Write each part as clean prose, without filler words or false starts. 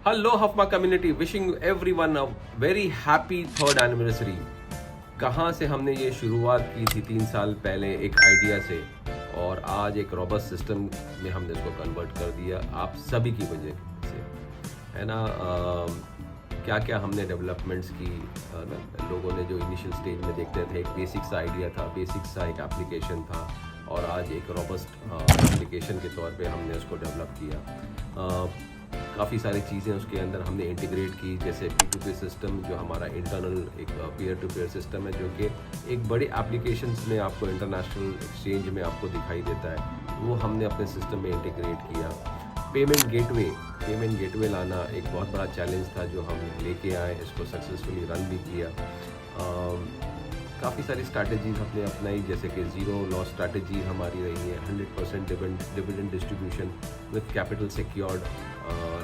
Hello Hafma community, wishing everyone a very happy third anniversary. कहाँ से हमने ये शुरुआत की थी 3 साल पहले एक आइडिया से, और आज एक रॉबस्ट सिस्टम में हमने इसको कन्वर्ट कर दिया आप सभी की वजह से, है ना। क्या क्या हमने डेवलपमेंट्स की, लोगों ने जो इनिशियल स्टेज में देखते थे एक बेसिक सा आइडिया था, बेसिक सा एक एप्लीकेशन था, और आज एक रॉबस्ट एप्लीकेशन के तौर पे हमने उसको डेवलप किया। काफ़ी सारी चीज़ें उसके अंदर हमने इंटीग्रेट की, जैसे P2P सिस्टम जो हमारा इंटरनल एक पीयर टू पीयर सिस्टम है, जो कि एक बड़ी एप्लीकेशंस में आपको इंटरनेशनल एक्सचेंज में आपको दिखाई देता है, वो हमने अपने सिस्टम में इंटीग्रेट किया। पेमेंट गेटवे लाना एक बहुत बड़ा चैलेंज था जो हम लेके आए, इसको सक्सेसफुली रन भी किया। काफ़ी सारी स्ट्रैटेजीज हमने अपनाई, जैसे कि ज़ीरो लॉस स्ट्रैटेजी हमारी रही है, 100% dividend distribution with capital secured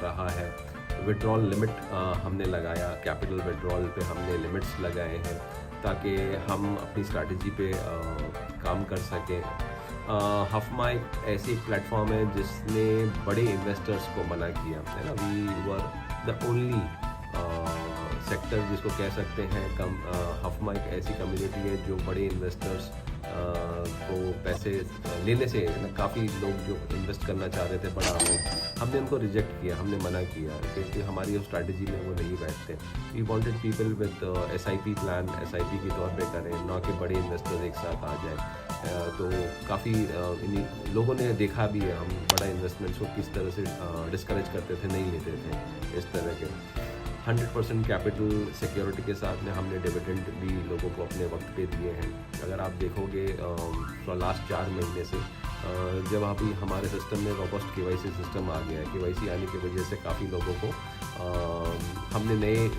रहा है। विड्रॉल लिमिट हमने लगाया, कैपिटल विड्रॉल पे हमने लिमिट्स लगाए हैं ताकि हम अपनी स्ट्रैटेजी पे काम कर सकें। हफमा एक ऐसी प्लेटफॉर्म है जिसने बड़े इन्वेस्टर्स को मना किया है ना। We were the only sector जिसको कह सकते हैं हफमा एक ऐसी कम्युनिटी है जो बड़े इन्वेस्टर्स को पैसे लेने से, काफ़ी लोग जो इन्वेस्ट करना चाह रहे थे बड़ा अमाउंट, हमने उनको रिजेक्ट किया, हमने मना किया क्योंकि हमारी उस स्ट्रैटेजी में वो नहीं बैठते। We wanted people with SIP plan, SIP के तौर पे करें, ना कि बड़े इन्वेस्टर्स एक साथ आ जाए। तो काफ़ी लोगों ने देखा भी है हम बड़ा इन्वेस्टमेंट्स को किस तरह से डिस्करेज करते थे, नहीं लेते थे इस तरह के। 100% कैपिटल सिक्योरिटी के साथ में हमने डिविडेंड भी लोगों को अपने वक्त पे दिए हैं। अगर आप देखोगे लास्ट 4 महीने से जब अभी हमारे सिस्टम में रॉबस्ट KYC सिस्टम आ गया है, KYC आने की वजह से काफ़ी लोगों को हमने नए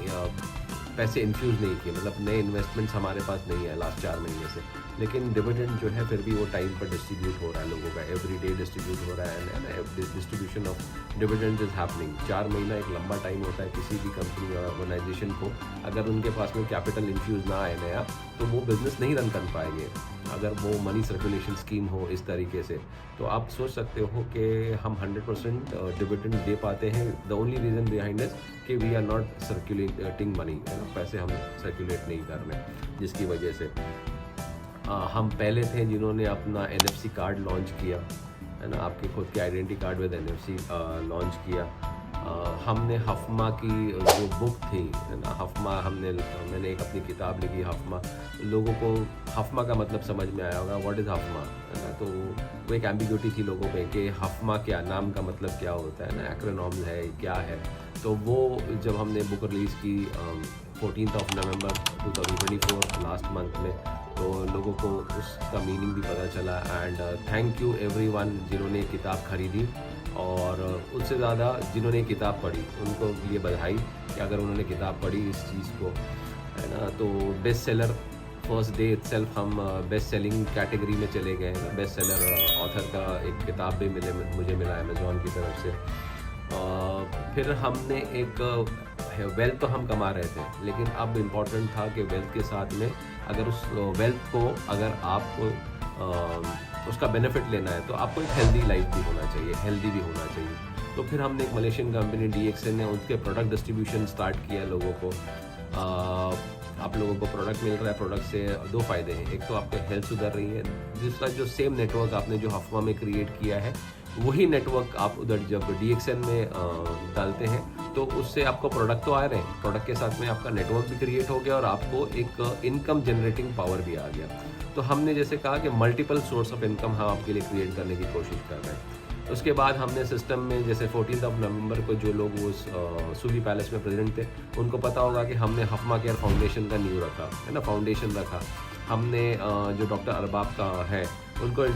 पैसे इन्फ्यूज़ नहीं किए, मतलब नए इन्वेस्टमेंट्स हमारे पास नहीं है लास्ट 4 महीने से, लेकिन डिविडेंड जो है फिर भी वो टाइम पर डिस्ट्रीब्यूट हो रहा है लोगों का, एवरी डे डिस्ट्रीब्यूट हो रहा है, and distribution of dividend is happening. 4 महीना एक लंबा टाइम होता है किसी भी कंपनी या ऑर्गेनाइजेशन को। अगर उनके पास में कैपिटल इन्फ्यूज़ ना आए नया, तो वो बिज़नेस नहीं रन कर पाएंगे। अगर वो मनी सर्कुलेशन स्कीम हो इस तरीके से, तो आप सोच सकते हो कि हम 100% डिविडेंड दे पाते हैं। The only reason behind is कि we are not circulating money, पैसे हम सर्कुलेट नहीं कर रहे, जिसकी वजह से हम पहले थे जिन्होंने अपना NFC कार्ड लॉन्च किया, है ना, आपके खुद के identity card with NFC launch किया। हमने हफमा की जो बुक थी, है ना, मैंने एक अपनी किताब लिखी हफमा। लोगों को हफमा का मतलब समझ में आया होगा, व्हाट इज़ हफमा, है ना। तो वो एक एम्बिग्यूटी थी लोगों पे कि हफमा क्या, नाम का मतलब क्या होता है ना, एक्रोनॉम्स है क्या है। तो वो जब हमने बुक रिलीज़ की 14 नवंबर 2024 लास्ट मंथ में, तो लोगों को उसका मीनिंग भी पता चला। एंड थैंक यू एवरीवन जिन्होंने किताब खरीदी, और उससे ज़्यादा जिन्होंने किताब पढ़ी उनको लिए बधाई कि अगर उन्होंने किताब पढ़ी इस चीज़ को, है ना। तो best seller first day itself हम बेस्ट सेलिंग कैटेगरी में चले गए हैं। बेस्ट सेलर ऑथर का एक किताब भी मुझे मिला अमेज़ॉन की तरफ से। फिर हमने एक वेल्थ तो हम कमा रहे थे, लेकिन अब इम्पॉर्टेंट था कि वेल्थ के साथ में अगर उस वेल्थ को अगर आपको उसका बेनिफिट लेना है तो आपको एक हेल्दी लाइफ भी होना चाहिए, हेल्दी भी होना चाहिए। तो फिर हमने एक मलेशियन कंपनी DXN ने उनके प्रोडक्ट डिस्ट्रीब्यूशन स्टार्ट किया लोगों को। आप लोगों को प्रोडक्ट मिल रहा है, प्रोडक्ट से 2 फ़ायदे हैं, एक तो आपको हेल्थ सुधर रही है, दूसरा जो सेम नेटवर्क आपने जो हफमा में क्रिएट किया है वही नेटवर्क आप उधर जब DXN में डालते हैं तो उससे आपको प्रोडक्ट तो आ रहे हैं, प्रोडक्ट के साथ में आपका नेटवर्क भी क्रिएट हो गया और आपको एक इनकम जनरेटिंग पावर भी आ गया। तो हमने जैसे कहा कि मल्टीपल सोर्स ऑफ इनकम हम आपके लिए क्रिएट करने की कोशिश कर रहे हैं। उसके बाद हमने सिस्टम में जैसे 14 नवंबर को जो लोग उस सूली पैलेस में प्रेजेंट थे उनको पता होगा कि हमने हफमा केयर फाउंडेशन का नींव रखा, है ना, फाउंडेशन रखा हमने। जो डॉक्टर अरबाब का है उनको